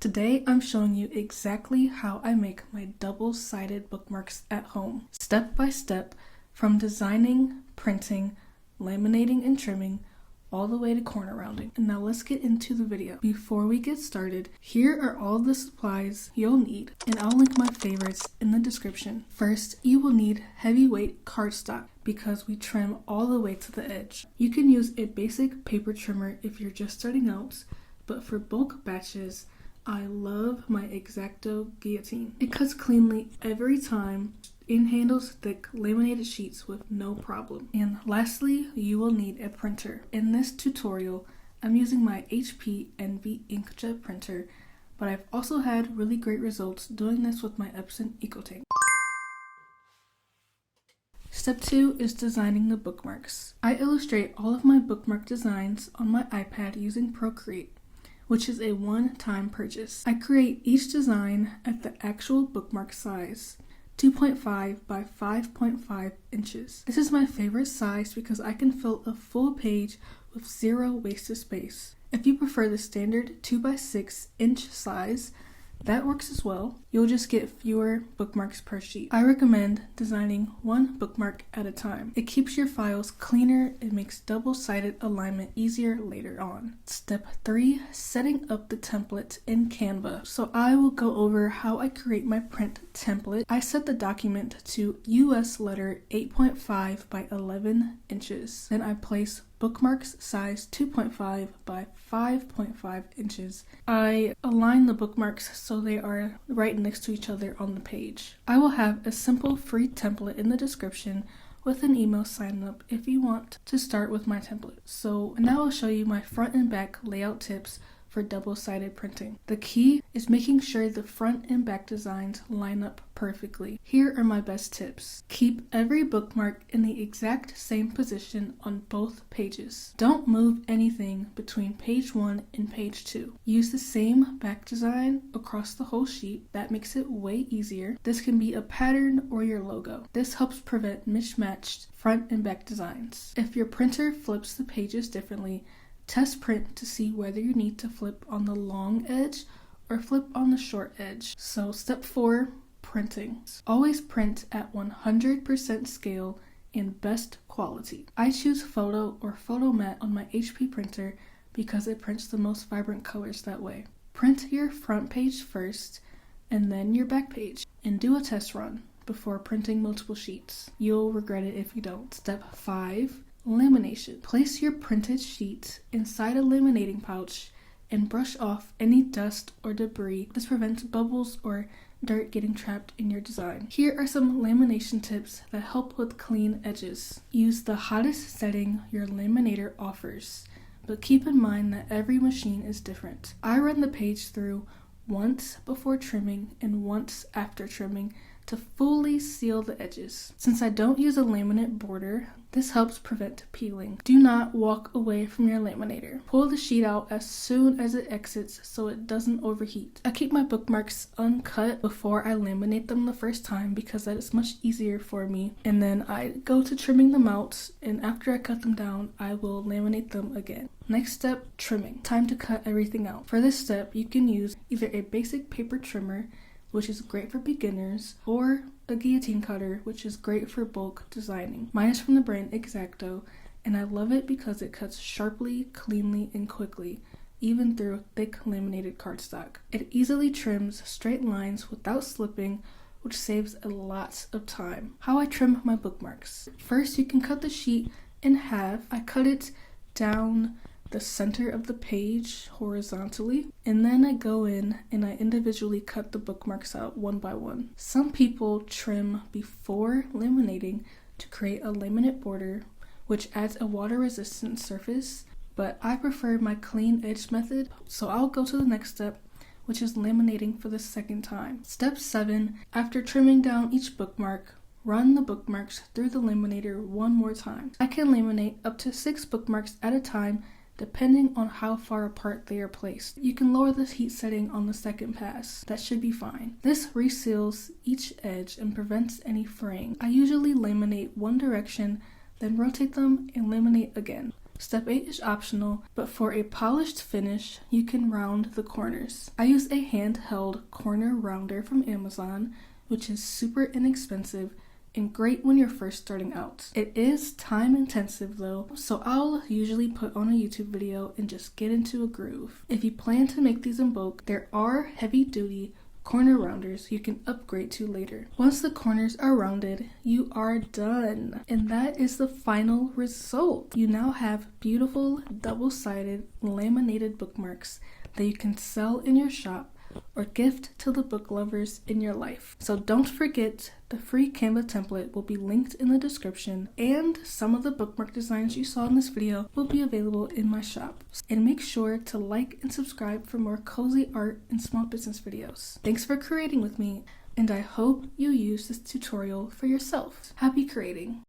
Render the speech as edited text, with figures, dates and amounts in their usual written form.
Today I'm showing you exactly how I make my double-sided bookmarks at home, step by step, from designing, printing, laminating, and trimming, all the way to corner rounding. And now let's get into the video. Before we get started, here are all the supplies you'll need, and I'll link my favorites in the description. First, you will need heavyweight cardstock because we trim all the way to the edge. You can use a basic paper trimmer if you're just starting out, but for bulk batches, I love my X-Acto guillotine. It cuts cleanly every time and handles thick laminated sheets with no problem. And lastly, you will need a printer. In this tutorial, I'm using my HP Envy inkjet printer, but I've also had really great results doing this with my Epson EcoTank. Step 2 is designing the bookmarks. I illustrate all of my bookmark designs on my iPad using Procreate, which is a one-time purchase. I create each design at the actual bookmark size, 2.5 by 5.5 inches. This is my favorite size because I can fill a full page with zero wasted space. If you prefer the standard 2 by 6 inch size, that works as well. You'll just get fewer bookmarks per sheet. I recommend designing one bookmark at a time. It keeps your files cleaner and makes double-sided alignment easier later on. Step 3, setting up the template in Canva. So I will go over how I create my print template. I set the document to US letter 8.5 by 11 inches. Then I place bookmarks size 2.5 by 5.5 inches. I align the bookmarks so they are right next to each other on the page. I will have a simple free template in the description with an email sign up if you want to start with my template. So now I'll show you my front and back layout tips for double-sided printing. The key is making sure the front and back designs line up perfectly. Here are my best tips. Keep every bookmark in the exact same position on both pages. Don't move anything between page 1 and page 2. Use the same back design across the whole sheet. That makes it way easier. This can be a pattern or your logo. This helps prevent mismatched front and back designs. If your printer flips the pages differently, test print to see whether you need to flip on the long edge or flip on the short edge. So step 4, printing. Always print at 100% scale and best quality. I choose photo or photo matte on my HP printer because it prints the most vibrant colors that way. Print your front page first and then your back page, and do a test run before printing multiple sheets. You'll regret it if you don't. Step 5, lamination. Place your printed sheet inside a laminating pouch and brush off any dust or debris. This prevents bubbles or dirt getting trapped in your design. Here are some lamination tips that help with clean edges. Use the hottest setting your laminator offers, but keep in mind that every machine is different. I run the page through once before trimming and once after trimming to fully seal the edges. Since I don't use a laminate border, this helps prevent peeling. Do not walk away from your laminator. Pull the sheet out as soon as it exits so it doesn't overheat. I keep my bookmarks uncut before I laminate them the first time because that is much easier for me. And then I go to trimming them out, and after I cut them down, I will laminate them again. Next step, trimming. Time to cut everything out. For this step, you can use either a basic paper trimmer, which is great for beginners, or a guillotine cutter, which is great for bulk designing. Mine is from the brand X-Acto, and I love it because it cuts sharply, cleanly, and quickly, even through thick laminated cardstock. It easily trims straight lines without slipping, which saves a lot of time. How I trim my bookmarks. First, you can cut the sheet in half. I cut it down the center of the page horizontally, and then I go in and I individually cut the bookmarks out one by one. Some people trim before laminating to create a laminate border, which adds a water-resistant surface, but I prefer my clean edge method, so I'll go to the next step, which is laminating for the second time. Step 7, after trimming down each bookmark, run the bookmarks through the laminator one more time. I can laminate up to 6 bookmarks at a time depending on how far apart they are placed. You can lower the heat setting on the second pass. That should be fine. This reseals each edge and prevents any fraying. I usually laminate one direction, then rotate them and laminate again. Step 8 is optional, but for a polished finish, you can round the corners. I use a handheld corner rounder from Amazon, which is super inexpensive and great when you're first starting out. It is time intensive though, so I'll usually put on a YouTube video and just get into a groove. If you plan to make these in bulk, there are heavy duty corner rounders you can upgrade to later. Once the corners are rounded, you are done. And that is the final result. You now have beautiful double-sided laminated bookmarks that you can sell in your shop or gift to the book lovers in your life. So don't forget, the free Canva template will be linked in the description, and some of the bookmark designs you saw in this video will be available in my shop. And make sure to like and subscribe for more cozy art and small business videos. Thanks for creating with me, and I hope you use this tutorial for yourself. Happy creating!